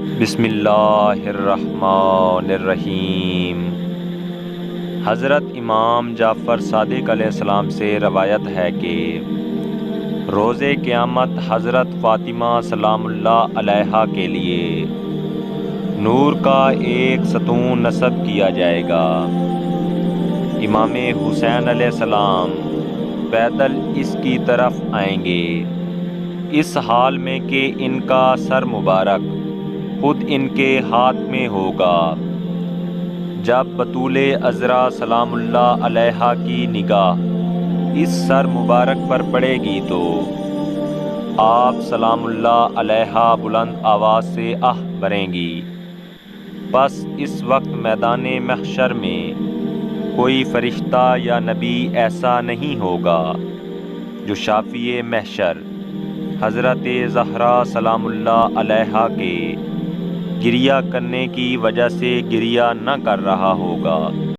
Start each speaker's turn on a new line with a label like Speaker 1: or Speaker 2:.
Speaker 1: بسم اللہ الرحمن الرحیم۔ حضرت امام جعفر صادق علیہ السلام سے روایت ہے کہ روز قیامت حضرت فاطمہ سلام اللہ علیہا کے لیے نور کا ایک ستون نصب کیا جائے گا۔ امام حسین علیہ السلام پیدل اس کی طرف آئیں گے، اس حال میں کہ ان کا سر مبارک خود ان کے ہاتھ میں ہوگا۔ جب بطول عذرا سلام اللہ علیہا کی نگاہ اس سر مبارک پر پڑے گی تو آپ سلام اللہ علیہا بلند آواز سے آہ بھریں گی۔ پس اس وقت میدان محشر میں کوئی فرشتہ یا نبی ایسا نہیں ہوگا جو شافی محشر حضرت زہرا سلام اللہ علیہا کے گریہ کرنے کی وجہ سے گریہ نہ کر رہا ہوگا۔